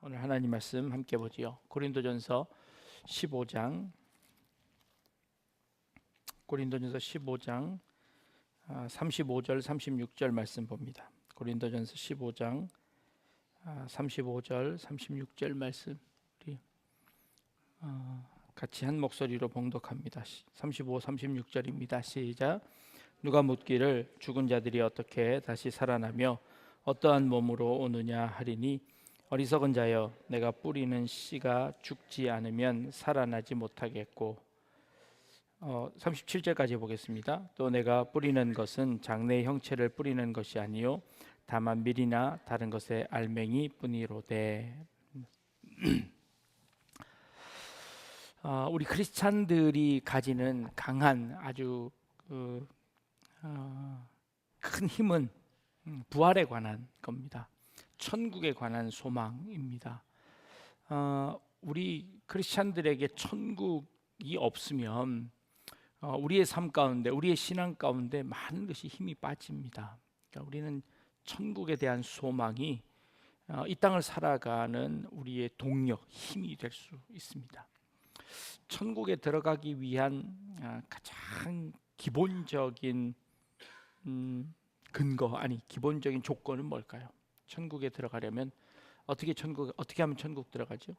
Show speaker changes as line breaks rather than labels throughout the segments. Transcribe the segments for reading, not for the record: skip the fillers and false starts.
오늘 하나님 말씀 함께 보지요. 고린도전서 15장 35절 36절 말씀 봅니다. 고린도전서 15장 35절 36절 말씀 우리 같이 한 목소리로 봉독합니다. 35, 36절입니다. 시작. 누가 묻기를 죽은 자들이 어떻게 다시 살아나며 어떠한 몸으로 오느냐 하리니 어리석은 자여, 내가 뿌리는 씨가 죽지 않으면 살아나지 못하겠고 37절까지 보겠습니다. 또 내가 뿌리는 것은 장래의 형체를 뿌리는 것이 아니요 다만 밀이나 다른 것의 알맹이 뿐이로되. 우리 크리스찬들이 가지는 강한 아주 큰 힘은 부활에 관한 겁니다. 천국에 관한 소망입니다. 우리 크리스찬들에게 천국이 없으면 우리의 삶 가운데, 우리의 신앙 가운데 많은 것이 힘이 빠집니다. 그러니까 우리는 천국에 대한 소망이 이 땅을 살아가는 우리의 동력, 힘이 될 수 있습니다. 천국에 들어가기 위한 가장 기본적인 기본적인 조건은 뭘까요? 천국에 들어가려면 어떻게 하면 천국 들어가죠?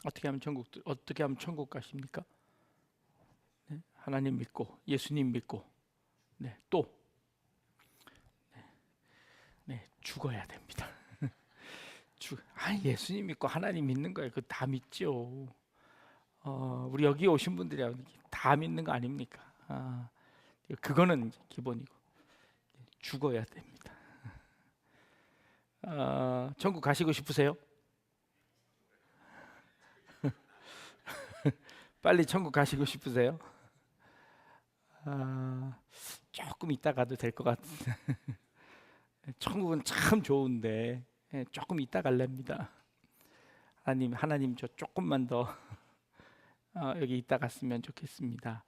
어떻게 하면 천국 가십니까? 네, 하나님 믿고 예수님 믿고 또 죽어야 됩니다. 예수님 믿고 하나님 믿는 거예요. 그거 다 믿죠. 우리 여기 오신 분들이 다 믿는 거 아닙니까? 그거는 기본이고 죽어야 됩니다. 천국 가시고 싶으세요? 빨리 천국 가시고 싶으세요? 조금 이따 가도 될 것 같은데 천국은 참 좋은데 조금 이따 갈랍니다. 하나님 저 조금만 더 여기 있다 갔으면 좋겠습니다.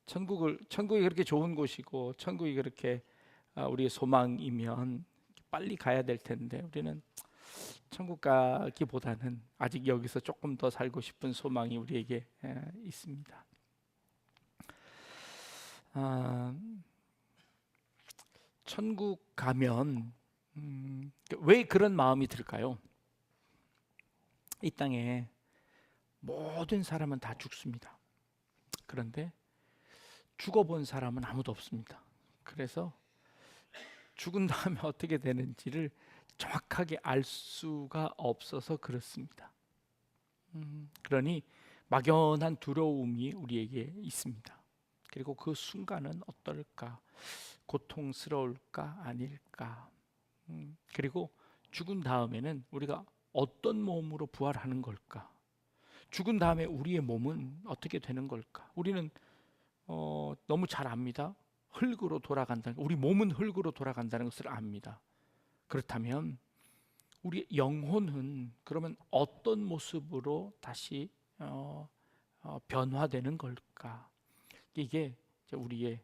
천국이 그렇게 좋은 곳이고 천국이 그렇게 우리의 소망이면 빨리 가야 될 텐데 우리는 천국 가기보다는 아직 여기서 조금 더 살고 싶은 소망이 우리에게 있습니다. 천국 가면 왜 그런 마음이 들까요? 이 땅에 모든 사람은 다 죽습니다. 그런데 죽어본 사람은 아무도 없습니다. 그래서 죽은 다음에 어떻게 되는지를 정확하게 알 수가 없어서 그렇습니다. 그러니 막연한 두려움이 우리에게 있습니다. 그리고 그 순간은 어떨까? 고통스러울까? 아닐까? 그리고 죽은 다음에는 우리가 어떤 몸으로 부활하는 걸까? 죽은 다음에 우리의 몸은 어떻게 되는 걸까? 우리는 너무 잘 압니다. 흙으로 돌아간다는, 우리 몸은 흙으로 돌아간다는 것을 압니다. 그렇다면 우리 영혼은 그러면 어떤 모습으로 다시 변화되는 걸까? 이게 우리의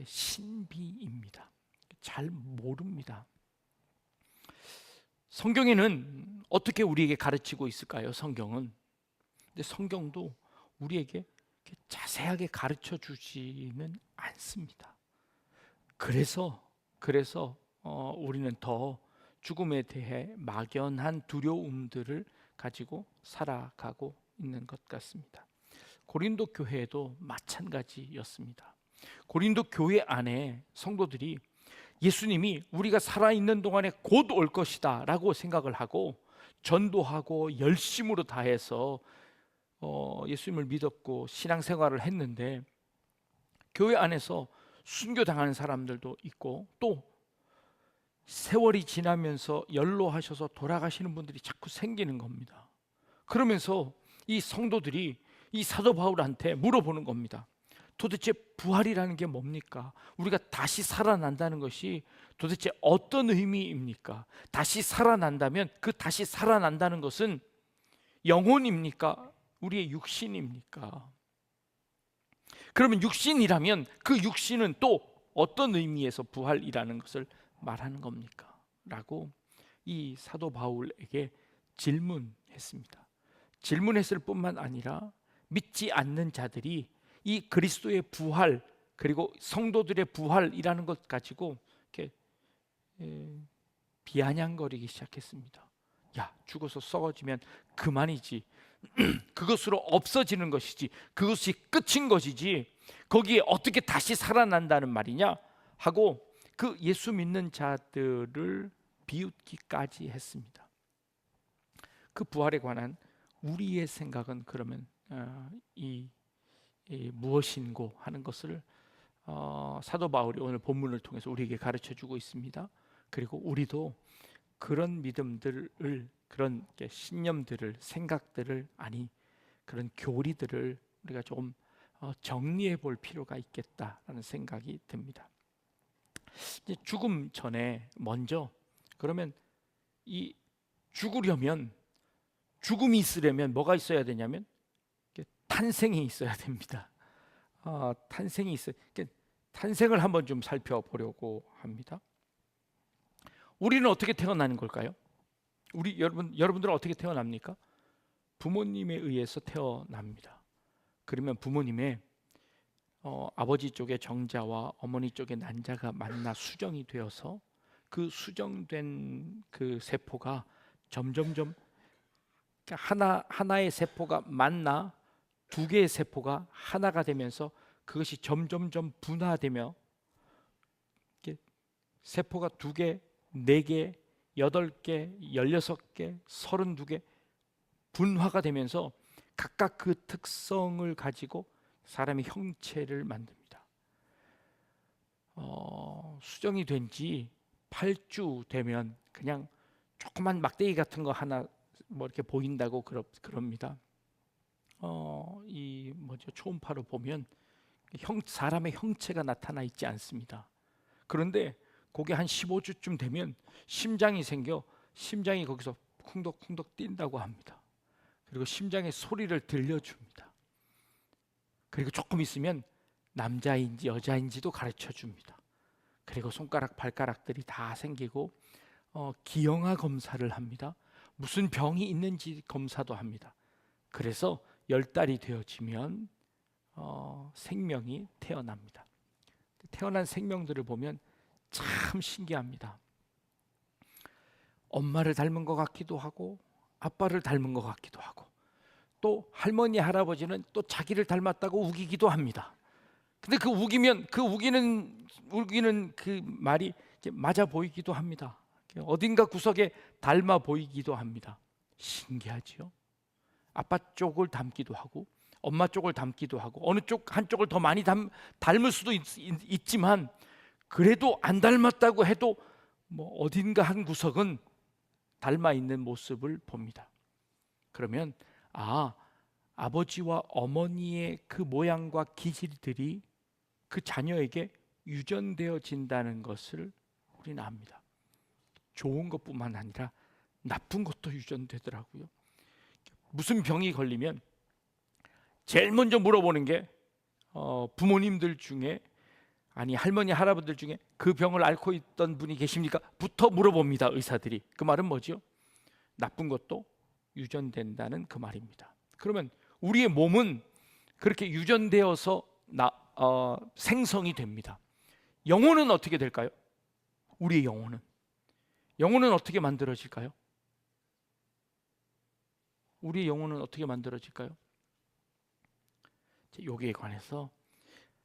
신비입니다. 잘 모릅니다. 성경에는 어떻게 우리에게 가르치고 있을까요? 성경은. 근데 성경도 우리에게 자세하게 가르쳐 주지는 않습니다. 그래서 우리는 더 죽음에 대해 막연한 두려움들을 가지고 살아가고 있는 것 같습니다. 고린도 교회도 마찬가지였습니다. 고린도 교회 안에 성도들이 예수님이 우리가 살아있는 동안에 곧 올 것이다 라고 생각을 하고 전도하고 열심으로 다해서 예수님을 믿었고 신앙생활을 했는데 교회 안에서 순교당하는 사람들도 있고 또 세월이 지나면서 연로하셔서 돌아가시는 분들이 자꾸 생기는 겁니다. 그러면서 이 성도들이 이 사도 바울한테 물어보는 겁니다. 도대체 부활이라는 게 뭡니까? 우리가 다시 살아난다는 것이 도대체 어떤 의미입니까? 다시 살아난다면 그 다시 살아난다는 것은 영혼입니까? 우리의 육신입니까? 그러면 육신이라면 그 육신은 또 어떤 의미에서 부활이라는 것을 말하는 겁니까? 라고 이 사도 바울에게 질문했습니다. 질문했을 뿐만 아니라 믿지 않는 자들이 이 그리스도의 부활 그리고 성도들의 부활이라는 것 가지고 이렇게 비아냥거리기 시작했습니다. 야, 죽어서 썩어지면 그만이지. 그것으로 없어지는 것이지. 그것이 끝인 것이지. 거기에 어떻게 다시 살아난다는 말이냐 하고 그 예수 믿는 자들을 비웃기까지 했습니다. 그 부활에 관한 우리의 생각은 그러면 이 무엇인고 하는 것을 사도 바울이 오늘 본문을 통해서 우리에게 가르쳐주고 있습니다. 그리고 우리도 그런 믿음들을, 그런 신념들을, 생각들을, 아니 그런 교리들을 우리가 조금 정리해 볼 필요가 있겠다라는 생각이 듭니다. 이제 죽음 전에 먼저, 그러면 이 죽으려면, 죽음이 있으려면 뭐가 있어야 되냐면 탄생이 있어야 됩니다. 탄생이 있어요. 탄생을 한번 좀 살펴보려고 합니다. 우리는 어떻게 태어나는 걸까요? 여러분들은 어떻게 태어납니까? 부모님에 의해서 태어납니다. 그러면 부모님의 아버지 쪽의 정자와 어머니 쪽의 난자가 만나 수정이 되어서 그 수정된 그 세포가 점점점 하나의 세포가 만나 두 개의 세포가 하나가 되면서 그것이 점점점 분화되며 세포가 2개, 4개, 8개, 16개, 32개 분화가 되면서 각각 그 특성을 가지고 사람의 형체를 만듭니다. 수정이 된 지 8주 되면 그냥 조그만 막대기 같은 거 하나 뭐 이렇게 보인다고 그럽니다. 초음파로 보면 사람의 형체가 나타나 있지 않습니다. 그런데 그게 한 15주쯤 되면 심장이 생겨 심장이 거기서 쿵덕쿵덕 뛴다고 합니다. 그리고 심장의 소리를 들려줍니다. 그리고 조금 있으면 남자인지 여자인지도 가르쳐 줍니다. 그리고 손가락 발가락들이 다 생기고 기형아 검사를 합니다. 무슨 병이 있는지 검사도 합니다. 그래서 10달이 되어지면 생명이 태어납니다. 태어난 생명들을 보면 참 신기합니다. 엄마를 닮은 것 같기도 하고 아빠를 닮은 것 같기도 하고 또 할머니 할아버지는 또 자기를 닮았다고 우기기도 합니다. 근데 그 우기는 그 말이 맞아 보이기도 합니다. 어딘가 구석에 닮아 보이기도 합니다. 신기하지요? 아빠 쪽을 닮기도 하고 엄마 쪽을 닮기도 하고 어느 쪽 한쪽을 더 많이 닮을 수도 있지만 그래도 안 닮았다고 해도 뭐 어딘가 한 구석은 닮아 있는 모습을 봅니다. 그러면 아버지와 어머니의 그 모양과 기질들이 그 자녀에게 유전되어진다는 것을 우리는 압니다. 좋은 것뿐만 아니라 나쁜 것도 유전되더라고요. 무슨 병이 걸리면 제일 먼저 물어보는 게 부모님들 중에 아니 할머니 할아버지들 중에 그 병을 앓고 있던 분이 계십니까? 부터 물어봅니다. 의사들이. 그 말은 뭐죠? 나쁜 것도 유전된다는 그 말입니다. 그러면 우리의 몸은 그렇게 유전되어서 생성이 됩니다. 영혼은 어떻게 될까요? 우리의 영혼은 어떻게 만들어질까요? 우리의 영혼은 어떻게 만들어질까요? 여기에 관해서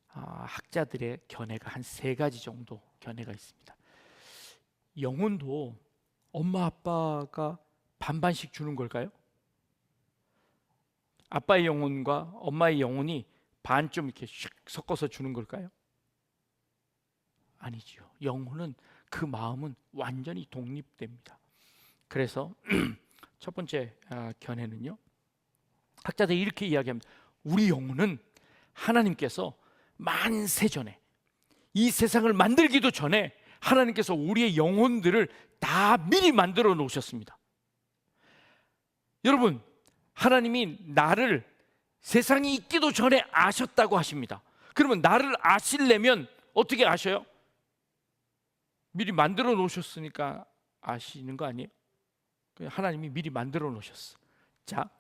학자들의 견해가 한 3가지 정도 견해가 있습니다. 영혼도 엄마 아빠가 반반씩 주는 걸까요? 아빠의 영혼과 엄마의 영혼이 반쯤 이렇게 슉 섞어서 주는 걸까요? 아니지요. 영혼은 그 마음은 완전히 독립됩니다. 그래서 첫 번째 견해는요, 학자들이 이렇게 이야기합니다. 우리 영혼은 하나님께서 만세 전에, 이 세상을 만들기도 전에 하나님께서 우리의 영혼들을 다 미리 만들어 놓으셨습니다. 여러분, 하나님이 나를 세상이 있기도 전에 아셨다고 하십니다. 그러면 나를 아시려면 어떻게 아셔요? 미리 만들어 놓으셨으니까 아시는 거 아니에요? 하나님이 미리 만들어 놓으셨어. 자,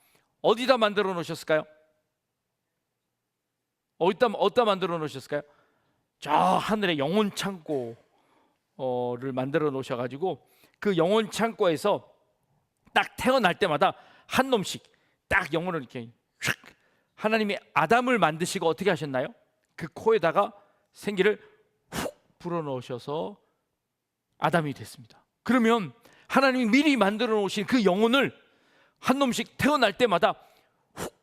어디다 만들어 놓으셨을까요? 어디다 만들어 놓으셨을까요? 저 하늘의 영혼 창고를 만들어 놓으셔가지고 그 영혼 창고에서 딱 태어날 때마다 한 놈씩 딱 영혼을 이렇게 휙, 하나님이 아담을 만드시고 어떻게 하셨나요? 그 코에다가 생기를 훅 불어넣으셔서 아담이 됐습니다. 그러면 하나님이 미리 만들어 놓으신 그 영혼을 한 놈씩 태어날 때마다 훅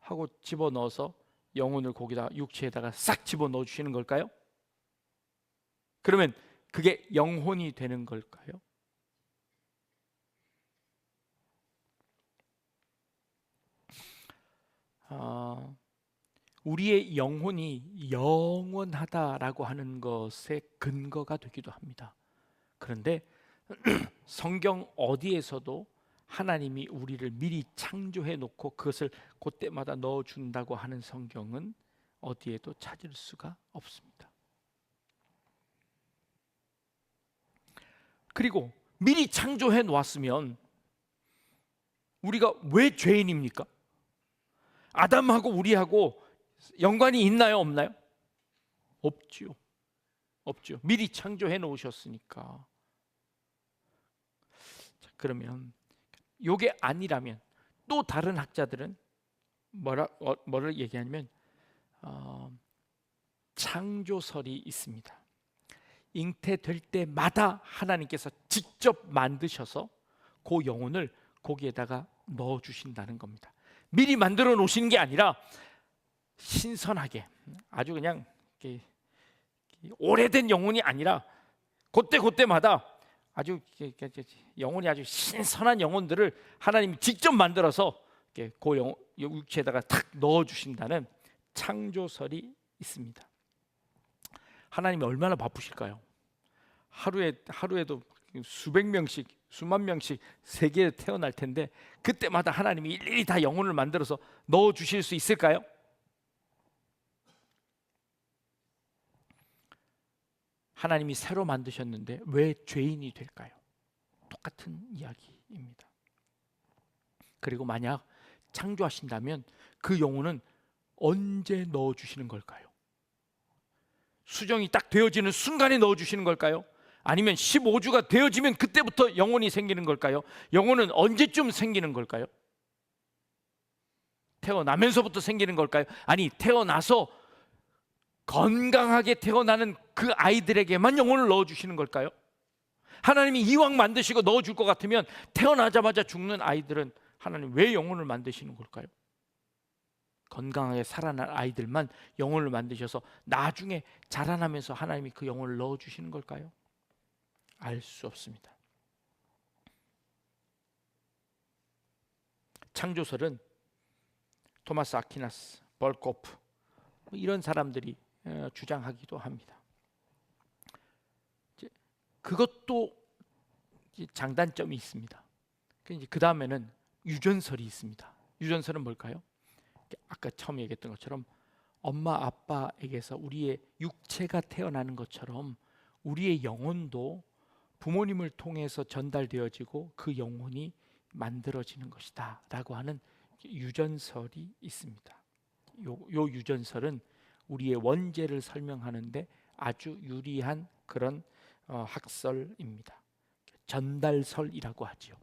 하고 집어넣어서 영혼을 거기다 육체에다가 싹 집어넣어 주시는 걸까요? 그러면 그게 영혼이 되는 걸까요? 우리의 영혼이 영원하다라고 하는 것의 근거가 되기도 합니다. 그런데 성경 어디에서도 하나님이 우리를 미리 창조해 놓고 그것을 그때마다 넣어준다고 하는 성경은 어디에도 찾을 수가 없습니다. 그리고 미리 창조해 놓았으면 우리가 왜 죄인입니까? 아담하고 우리하고 연관이 있나요? 없나요? 없죠. 없죠. 미리 창조해 놓으셨으니까. 자, 그러면 요게 아니라면 또 다른 학자들은 뭐를 얘기하냐면 창조설이 있습니다. 잉태될 때마다 하나님께서 직접 만드셔서 그 영혼을 거기에다가 넣어주신다는 겁니다. 미리 만들어 놓으시는 게 아니라 신선하게 아주 그냥 오래된 영혼이 아니라 그때마다 아주 영혼이 아주 신선한 영혼들을 하나님이 직접 만들어서 그 육체에다가 탁 넣어주신다는 창조설이 있습니다. 하나님이 얼마나 바쁘실까요? 하루에도 수백 명씩 수만 명씩 세계에 태어날 텐데 그때마다 하나님이 일일이 다 영혼을 만들어서 넣어주실 수 있을까요? 하나님이 새로 만드셨는데 왜 죄인이 될까요? 똑같은 이야기입니다. 그리고 만약 창조하신다면 그 영혼은 언제 넣어주시는 걸까요? 수정이 딱 되어지는 순간에 넣어주시는 걸까요? 아니면 15주가 되어지면 그때부터 영혼이 생기는 걸까요? 영혼은 언제쯤 생기는 걸까요? 태어나면서부터 생기는 걸까요? 아니, 태어나서 건강하게 태어나는 그 아이들에게만 영혼을 넣어주시는 걸까요? 하나님이 이왕 만드시고 넣어줄 것 같으면 태어나자마자 죽는 아이들은 하나님 왜 영혼을 만드시는 걸까요? 건강하게 살아날 아이들만 영혼을 만드셔서 나중에 자라나면서 하나님이 그 영혼을 넣어주시는 걸까요? 알 수 없습니다. 창조설은 토마스 아퀴나스, 벌코프 이런 사람들이 주장하기도 합니다. 그것도 장단점이 있습니다. 그 다음에는 유전설이 있습니다. 유전설은 뭘까요? 아까 처음 얘기했던 것처럼 엄마 아빠에게서 우리의 육체가 태어나는 것처럼 우리의 영혼도 부모님을 통해서 전달되어지고 그 영혼이 만들어지는 것이다 라고 하는 유전설이 있습니다. 요 유전설은 우리의 원죄를 설명하는데 아주 유리한 그런 학설입니다. 전달설이라고 하죠.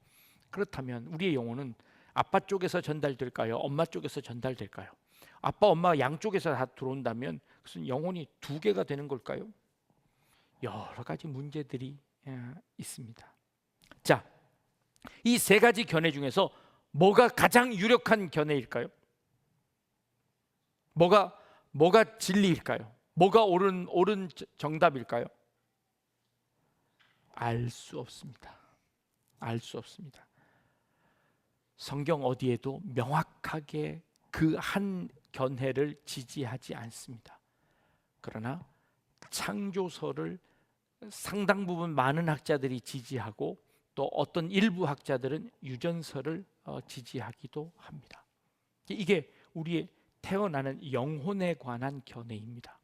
그렇다면 우리의 영혼은 아빠 쪽에서 전달될까요? 엄마 쪽에서 전달될까요? 아빠, 엄마 양쪽에서 다 들어온다면 무슨 영혼이 두 개가 되는 걸까요? 여러 가지 문제들이 있습니다. 자, 이 세 가지 견해 중에서 뭐가 가장 유력한 견해일까요? 뭐가 진리일까요? 뭐가 옳은 정답일까요? 알 수 없습니다. 알 수 없습니다. 성경 어디에도 명확하게 그 한 견해를 지지하지 않습니다. 그러나 창조설을 상당 부분 많은 학자들이 지지하고 또 어떤 일부 학자들은 유전설을 지지하기도 합니다. 이게 우리의 태어나는 영혼에 관한 견해입니다.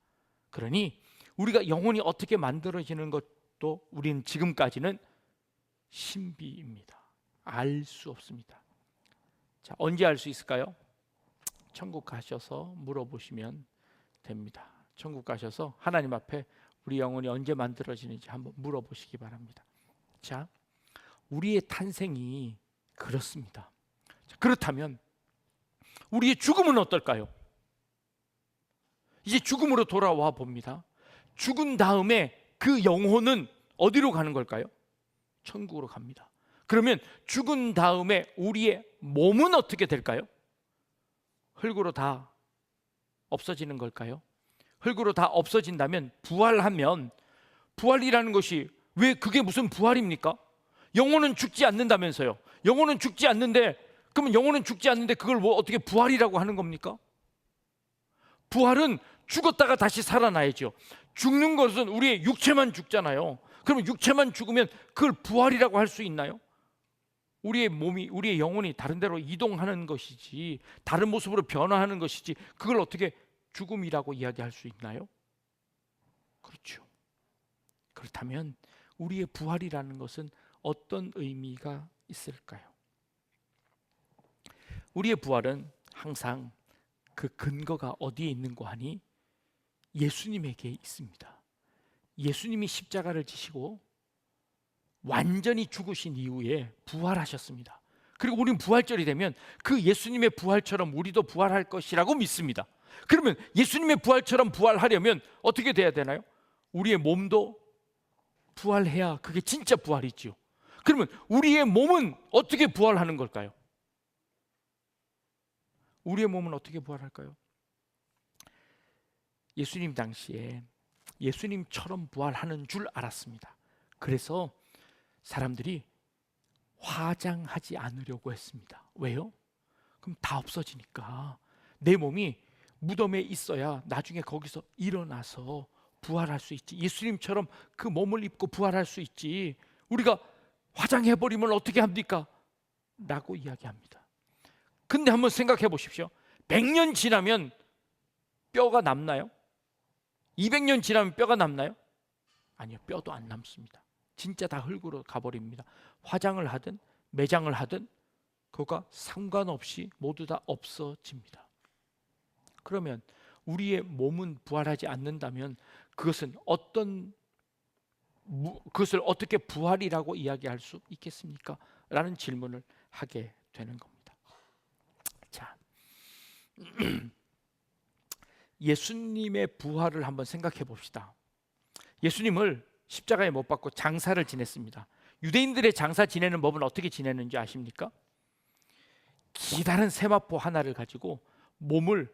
그러니 우리가 영혼이 어떻게 만들어지는 것도 우리는 지금까지는 신비입니다. 알 수 없습니다. 자, 언제 알 수 있을까요? 천국 가셔서 물어보시면 됩니다. 천국 가셔서 하나님 앞에 우리 영혼이 언제 만들어지는지 한번 물어보시기 바랍니다. 자, 우리의 탄생이 그렇습니다. 자, 그렇다면 우리의 죽음은 어떨까요? 이제 죽음으로 돌아와 봅니다. 죽은 다음에 그 영혼은 어디로 가는 걸까요? 천국으로 갑니다. 그러면 죽은 다음에 우리의 몸은 어떻게 될까요? 흙으로 다 없어지는 걸까요? 흙으로 다 없어진다면 부활하면, 부활이라는 것이 왜 그게 무슨 부활입니까? 영혼은 죽지 않는다면서요. 영혼은 죽지 않는데, 그러면 영혼은 죽지 않는데 그걸 뭐 어떻게 부활이라고 하는 겁니까? 부활은 죽었다가 다시 살아나야죠. 죽는 것은 우리의 육체만 죽잖아요. 그러면 육체만 죽으면 그걸 부활이라고 할 수 있나요? 우리의 몸이, 우리의 영혼이 다른 데로 이동하는 것이지, 다른 모습으로 변화하는 것이지, 그걸 어떻게 죽음이라고 이야기할 수 있나요? 그렇죠. 그렇다면 우리의 부활이라는 것은 어떤 의미가 있을까요? 우리의 부활은 항상 그 근거가 어디에 있는고 하니 예수님에게 있습니다. 예수님이 십자가를 지시고 완전히 죽으신 이후에 부활하셨습니다. 그리고 우리는 부활절이 되면 그 예수님의 부활처럼 우리도 부활할 것이라고 믿습니다. 그러면 예수님의 부활처럼 부활하려면 어떻게 돼야 되나요? 우리의 몸도 부활해야 그게 진짜 부활이지요. 그러면 우리의 몸은 어떻게 부활하는 걸까요? 우리의 몸은 어떻게 부활할까요? 예수님 당시에 예수님처럼 부활하는 줄 알았습니다. 그래서 사람들이 화장하지 않으려고 했습니다. 왜요? 그럼 다 없어지니까. 내 몸이 무덤에 있어야 나중에 거기서 일어나서 부활할 수 있지. 예수님처럼 그 몸을 입고 부활할 수 있지. 우리가 화장해버리면 어떻게 합니까? 라고 이야기합니다. 근데 한번 생각해 보십시오. 100년 지나면 뼈가 남나요? 200년 지나면 뼈가 남나요? 아니요, 뼈도 안 남습니다. 진짜 다 흙으로 가버립니다. 화장을 하든 매장을 하든 그거가 상관없이 모두 다 없어집니다. 그러면 우리의 몸은 부활하지 않는다면 그것을 어떻게 부활이라고 이야기할 수 있겠습니까? 라는 질문을 하게 되는 겁니다. 자, 예수님의 부활을 한번 생각해 봅시다. 예수님을 십자가에 못 박고 장사를 지냈습니다. 유대인들의 장사 지내는 법은 어떻게 지내는지 아십니까? 기다란 세마포 하나를 가지고 몸을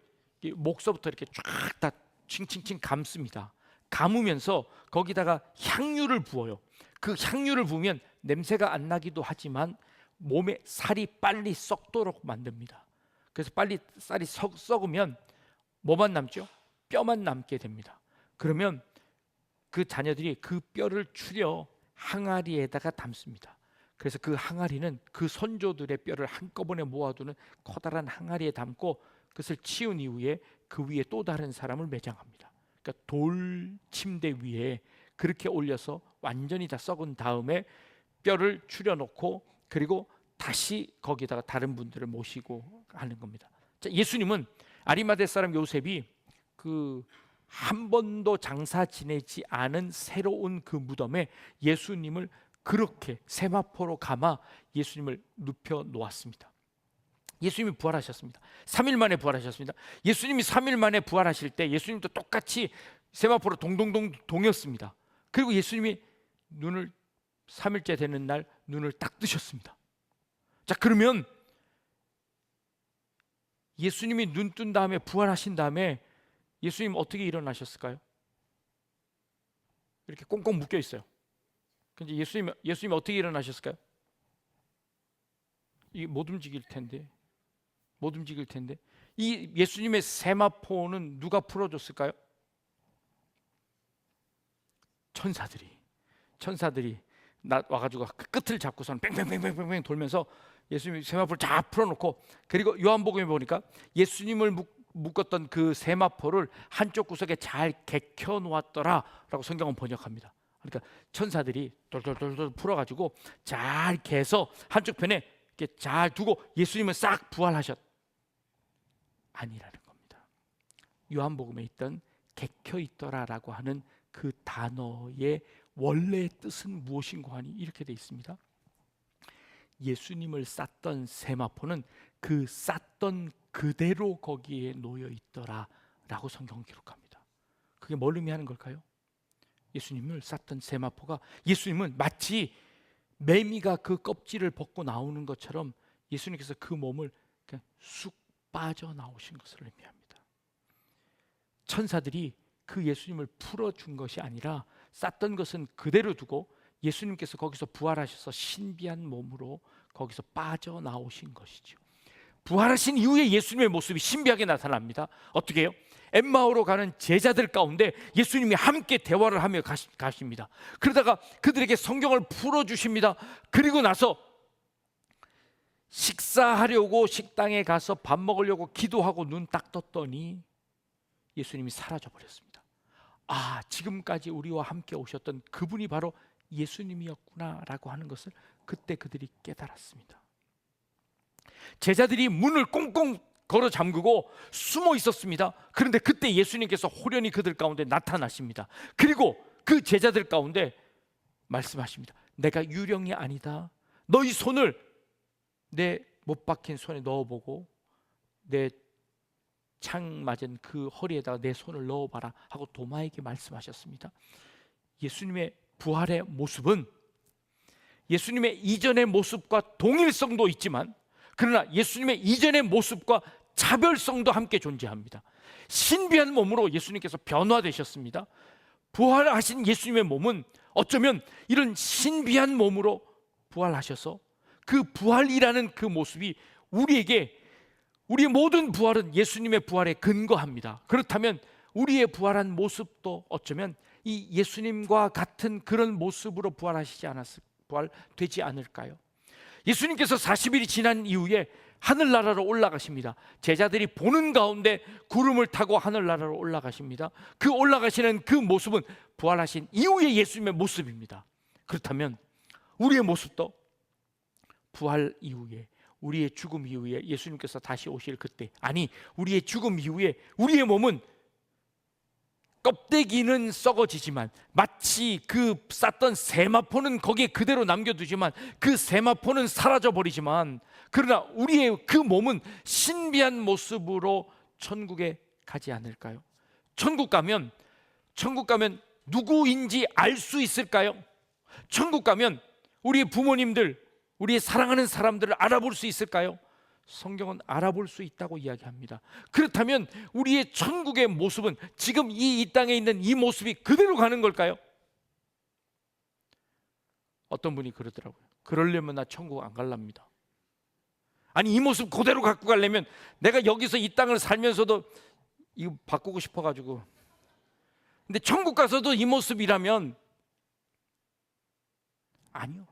목서부터 이렇게 쫙 다 칭칭칭 감습니다. 감으면서 거기다가 향유를 부어요. 그 향유를 부으면 냄새가 안 나기도 하지만 몸에 살이 빨리 썩도록 만듭니다. 그래서 빨리 쌀이 썩으면 뭐만 남죠? 뼈만 남게 됩니다. 그러면 그 자녀들이 그 뼈를 추려 항아리에다가 담습니다. 그래서 그 항아리는 그 선조들의 뼈를 한꺼번에 모아두는 커다란 항아리에 담고 그것을 치운 이후에 그 위에 또 다른 사람을 매장합니다. 그러니까 돌 침대 위에 그렇게 올려서 완전히 다 썩은 다음에 뼈를 추려 놓고 그리고 다시 거기다가 다른 분들을 모시고 하는 겁니다. 자, 예수님은 아리마대 사람 요셉이 그 한 번도 장사 지내지 않은 새로운 그 무덤에 예수님을 그렇게 세마포로 감아 예수님을 눕혀 놓았습니다. 예수님이 부활하셨습니다. 3일 만에 부활하셨습니다. 예수님이 3일 만에 부활하실 때 예수님도 똑같이 세마포로 동동동 동였습니다. 그리고 예수님이 눈을 3일째 되는 날 눈을 딱 뜨셨습니다. 자, 그러면 예수님이 눈 뜬 다음에 부활하신 다음에 예수님 어떻게 일어나셨을까요? 이렇게 꽁꽁 묶여 있어요. 근데 예수님 어떻게 일어나셨을까요? 이게 못 움직일 텐데. 이 예수님의 세마포는 누가 풀어줬을까요? 천사들이 와가지고 그 끝을 잡고서는 뺑뺑뺑뺑뺑 돌면서 예수님이 세마포를 쫙 풀어놓고, 그리고 요한복음에 보니까 예수님을 묶었던 그 세마포를 한쪽 구석에 잘 개켜 놓았더라라고 성경은 번역합니다. 그러니까 천사들이 돌돌돌돌 풀어가지고 잘 개서 한쪽 편에 이렇게 잘 두고 예수님은 싹 부활하셨. 아니라는 겁니다. 요한복음에 있던 객혀 있더라라고 하는 그 단어의 원래의 뜻은 무엇인가 하니 이렇게 되어 있습니다. 예수님을 쌌던 세마포는 그 쌌던 그대로 거기에 놓여 있더라라고 성경은 기록합니다. 그게 뭘 의미하는 걸까요? 예수님을 쌌던 세마포가, 예수님은 마치 매미가 그 껍질을 벗고 나오는 것처럼 예수님께서 그 몸을 그냥 쑥 빠져나오신 것을 의미합니다. 천사들이 그 예수님을 풀어준 것이 아니라 쌌던 것은 그대로 두고 예수님께서 거기서 부활하셔서 신비한 몸으로 거기서 빠져나오신 것이죠. 부활하신 이후에 예수님의 모습이 신비하게 나타납니다. 어떻게 해요? 엠마오로 가는 제자들 가운데 예수님이 함께 대화를 하며 가십니다. 그러다가 그들에게 성경을 풀어주십니다. 그리고 나서 식사하려고 식당에 가서 밥 먹으려고 기도하고 눈 딱 떴더니 예수님이 사라져 버렸습니다. 아, 지금까지 우리와 함께 오셨던 그분이 바로 예수님이었구나라고 하는 것을 그때 그들이 깨달았습니다. 제자들이 문을 꽁꽁 걸어 잠그고 숨어 있었습니다. 그런데 그때 예수님께서 호련히 그들 가운데 나타나십니다. 그리고 그 제자들 가운데 말씀하십니다. 내가 유령이 아니다. 너희 손을 내 못 박힌 손에 넣어보고 내 창 맞은 그 허리에다가 내 손을 넣어봐라 하고 도마에게 말씀하셨습니다. 예수님의 부활의 모습은 예수님의 이전의 모습과 동일성도 있지만, 그러나 예수님의 이전의 모습과 차별성도 함께 존재합니다. 신비한 몸으로 예수님께서 변화되셨습니다. 부활하신 예수님의 몸은 어쩌면 이런 신비한 몸으로 부활하셔서 그 부활이라는 그 모습이 우리에게, 우리의 모든 부활은 예수님의 부활에 근거합니다. 그렇다면 우리의 부활한 모습도 어쩌면 이 예수님과 같은 그런 모습으로 부활되지 않을까요? 예수님께서 40일이 지난 이후에 하늘나라로 올라가십니다. 제자들이 보는 가운데 구름을 타고 하늘나라로 올라가십니다. 그 올라가시는 그 모습은 부활하신 이후의 예수님의 모습입니다. 그렇다면 우리의 모습도 부활 이후에, 우리의 죽음 이후에 예수님께서 다시 오실 그때, 아니 우리의 죽음 이후에 우리의 몸은 껍데기는 썩어지지만, 마치 그 쌌던 세마포는 거기에 그대로 남겨두지만 그 세마포는 사라져버리지만, 그러나 우리의 그 몸은 신비한 모습으로 천국에 가지 않을까요? 천국 가면 누구인지 알 수 있을까요? 천국 가면 우리의 부모님들, 우리의 사랑하는 사람들을 알아볼 수 있을까요? 성경은 알아볼 수 있다고 이야기합니다. 그렇다면 우리의 천국의 모습은 지금 이 땅에 있는 이 모습이 그대로 가는 걸까요? 어떤 분이 그러더라고요. 그러려면 나 천국 안 갈랍니다. 아니, 이 모습 그대로 갖고 가려면 내가 여기서 이 땅을 살면서도 이거 바꾸고 싶어가지고, 근데 천국 가서도 이 모습이라면, 아니요.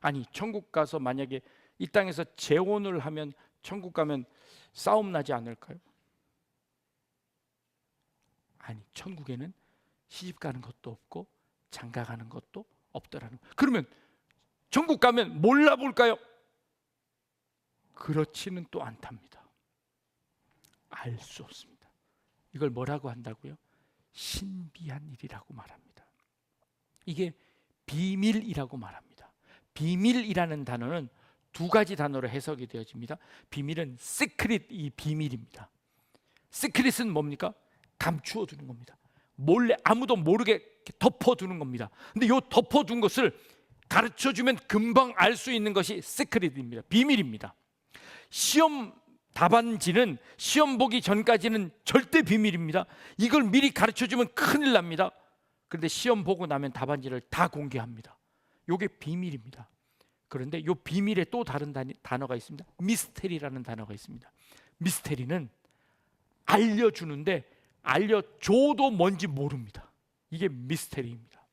아니, 천국 가서 만약에 이 땅에서 재혼을 하면 천국 가면 싸움 나지 않을까요? 아니, 천국에는 시집 가는 것도 없고 장가 가는 것도 없더라는 거예요. 그러면 천국 가면 몰라볼까요? 그렇지는 또 않답니다. 알 수 없습니다. 이걸 뭐라고 한다고요? 신비한 일이라고 말합니다. 이게 비밀이라고 말합니다. 비밀이라는 단어는 두 가지 단어로 해석이 되어집니다. 비밀은 시크릿, 이 비밀입니다. 시크릿은 뭡니까? 감추어 두는 겁니다. 몰래 아무도 모르게 덮어두는 겁니다. 근데 이 덮어둔 것을 가르쳐주면 금방 알 수 있는 것이 시크릿입니다. 비밀입니다. 시험 답안지는 시험 보기 전까지는 절대 비밀입니다. 이걸 미리 가르쳐주면 큰일 납니다. 그런데 시험 보고 나면 답안지를 다 공개합니다. 이게 비밀입니다. 그런데 이 비밀에 또 다른 단어가 있습니다. 미스테리라는 단어가 있습니다. 미스테리는 알려주는데 알려줘도 뭔지 모릅니다. 이게 미스테리입니다.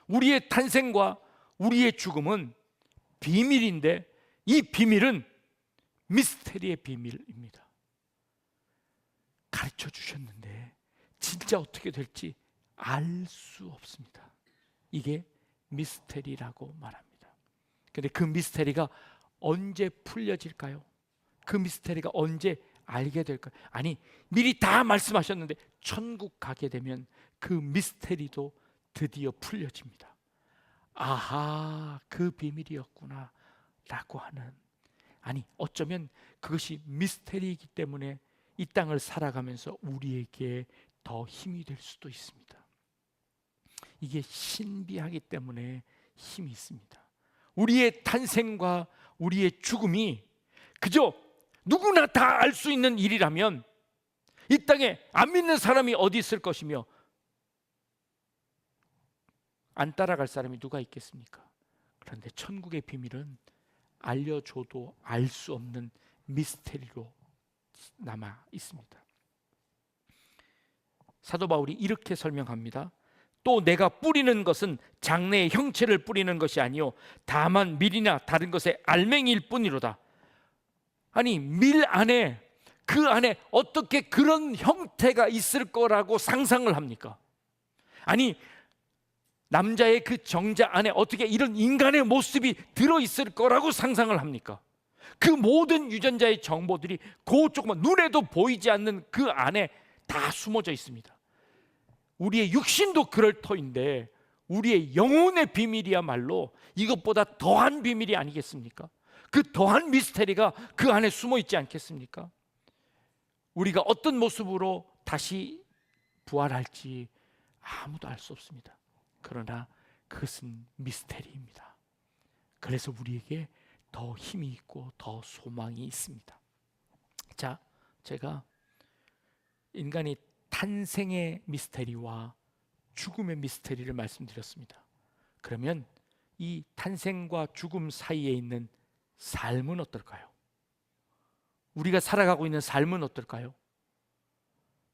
우리의 탄생과 우리의 죽음은 비밀인데 이 비밀은 미스테리의 비밀입니다. 가르쳐 주셨는데 진짜 어떻게 될지 알 수 없습니다. 이게 미스테리라고 말합니다. 근데 그 미스테리가 언제 풀려질까요? 그 미스테리가 언제 알게 될까요? 아니, 미리 다 말씀하셨는데 천국 가게 되면 그 미스테리도 드디어 풀려집니다. 아하, 그 비밀이었구나 라고 하는, 아니 어쩌면 그것이 미스테리이기 때문에 이 땅을 살아가면서 우리에게 더 힘이 될 수도 있습니다. 이게 신비하기 때문에 힘이 있습니다. 우리의 탄생과 우리의 죽음이 그저 누구나 다 알 수 있는 일이라면 이 땅에 안 믿는 사람이 어디 있을 것이며 안 따라갈 사람이 누가 있겠습니까? 그런데 천국의 비밀은 알려줘도 알 수 없는 미스테리로 남아 있습니다. 사도 바울이 이렇게 설명합니다. 또 내가 뿌리는 것은 장래의 형체를 뿌리는 것이 아니요 다만 밀이나 다른 것의 알맹이일 뿐이로다. 아니, 밀 안에, 그 안에 어떻게 그런 형태가 있을 거라고 상상을 합니까? 아니, 남자의 그 정자 안에 어떻게 이런 인간의 모습이 들어있을 거라고 상상을 합니까? 그 모든 유전자의 정보들이 그 조그만 눈에도 보이지 않는 그 안에 다 숨어져 있습니다. 우리의 육신도 그럴 터인데 우리의 영혼의 비밀이야말로 이것보다 더한 비밀이 아니겠습니까? 그 더한 미스테리가 그 안에 숨어 있지 않겠습니까? 우리가 어떤 모습으로 다시 부활할지 아무도 알 수 없습니다. 그러나 그것은 미스테리입니다. 그래서 우리에게 더 힘이 있고 더 소망이 있습니다. 자, 제가 인간이 탄생의 미스테리와 죽음의 미스테리를 말씀드렸습니다. 그러면 이 탄생과 죽음 사이에 있는 삶은 어떨까요? 우리가 살아가고 있는 삶은 어떨까요?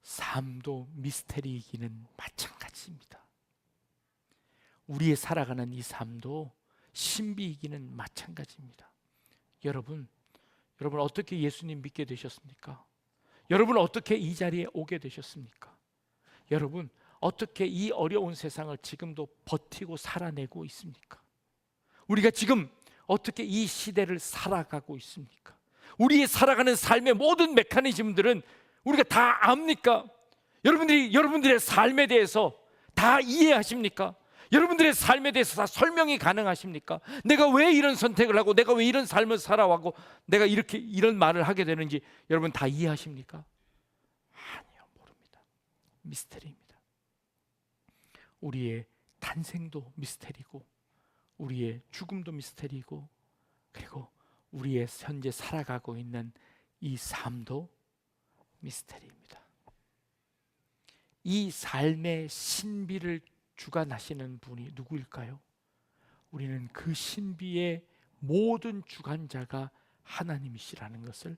삶도 미스테리이기는 마찬가지입니다. 우리의 살아가는 이 삶도 신비이기는 마찬가지입니다. 여러분 어떻게 예수님 믿게 되셨습니까? 여러분 어떻게 이 자리에 오게 되셨습니까? 여러분 어떻게 이 어려운 세상을 지금도 버티고 살아내고 있습니까? 우리가 지금 어떻게 이 시대를 살아가고 있습니까? 우리의 살아가는 삶의 모든 메커니즘들은 우리가 다 압니까? 여러분들의 삶에 대해서 다 이해하십니까? 여러분들의 삶에 대해서 다 설명이 가능하십니까? 내가 왜 이런 선택을 하고 내가 왜 이런 삶을 살아가고 내가 이런 말을 하게 되는지 여러분 다 이해하십니까? 아니요, 모릅니다. 미스테리입니다. 우리의 탄생도 미스테리고 우리의 죽음도 미스테리고 그리고 우리의 현재 살아가고 있는 이 삶도 미스테리입니다. 이 삶의 신비를 주관하시는 분이 누구일까요? 우리는 그 신비의 모든 주관자가 하나님이시라는 것을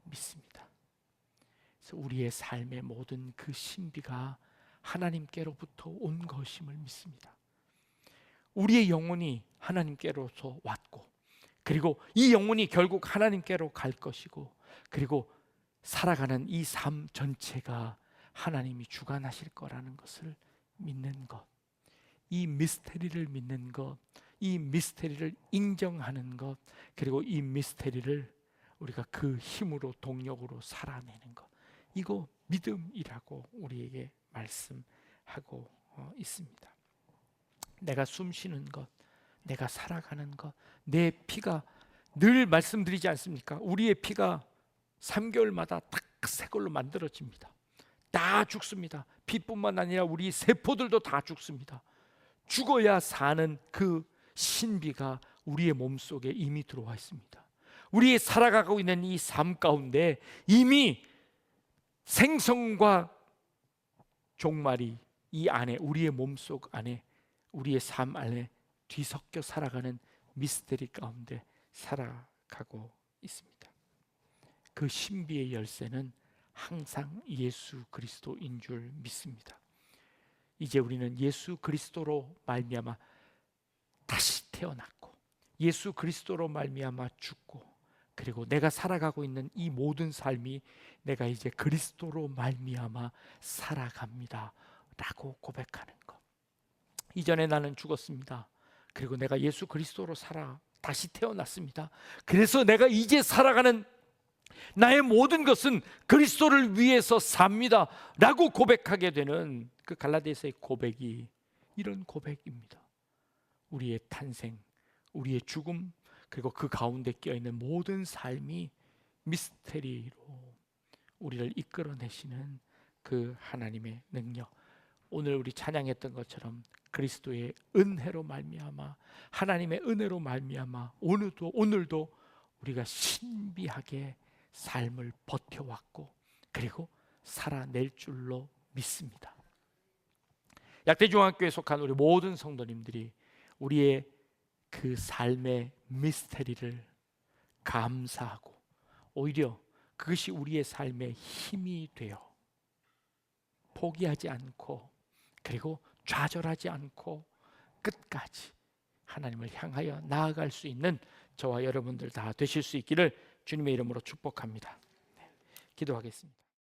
믿습니다. 그래서 우리의 삶의 모든 그 신비가 하나님께로부터 온 것임을 믿습니다. 우리의 영혼이 하나님께로서 왔고 그리고 이 영혼이 결국 하나님께로 갈 것이고 그리고 살아가는 이 삶 전체가 하나님이 주관하실 거라는 것을 믿는 것, 이 미스테리를 믿는 것, 이 미스테리를 인정하는 것, 그리고 이 미스테리를 우리가 그 힘으로 동력으로 살아내는 것, 이거 믿음이라고 우리에게 말씀하고 있습니다. 내가 숨 쉬는 것, 내가 살아가는 것, 내 피가 늘 말씀드리지 않습니까? 우리의 피가 3개월마다 딱 새 걸로 만들어집니다. 다 죽습니다. 피뿐만 아니라 우리 세포들도 다 죽습니다. 죽어야 사는 그 신비가 우리의 몸속에 이미 들어와 있습니다. 우리의 살아가고 있는 이 삶 가운데 이미 생성과 종말이 이 안에 우리의 몸속 안에 우리의 삶 안에 뒤섞여 살아가는 미스테리 가운데 살아가고 있습니다. 그 신비의 열쇠는 항상 예수 그리스도인 줄 믿습니다. 이제 우리는 예수 그리스도로 말미암아 다시 태어났고 예수 그리스도로 말미암아 죽고 그리고 내가 살아가고 있는 이 모든 삶이 내가 이제 그리스도로 말미암아 살아갑니다 라고 고백하는 것. 이전에 나는 죽었습니다. 그리고 내가 예수 그리스도로 살아 다시 태어났습니다. 그래서 내가 이제 살아가는 나의 모든 것은 그리스도를 위해서 삽니다 라고 고백하게 되는 그 갈라디아서의 고백이 이런 고백입니다. 우리의 탄생, 우리의 죽음, 그리고 그 가운데 껴있는 모든 삶이 미스테리로 우리를 이끌어내시는 그 하나님의 능력. 오늘 우리 찬양했던 것처럼 그리스도의 은혜로 말미암아, 하나님의 은혜로 말미암아 오늘도 우리가 신비하게 삶을 버텨왔고 그리고 살아낼 줄로 믿습니다. 약대중학교에 속한 우리 모든 성도님들이 우리의 그 삶의 미스테리를 감사하고 오히려 그것이 우리의 삶의 힘이 되어 포기하지 않고 그리고 좌절하지 않고 끝까지 하나님을 향하여 나아갈 수 있는 저와 여러분들 다 되실 수 있기를 주님의 이름으로 축복합니다. 기도하겠습니다.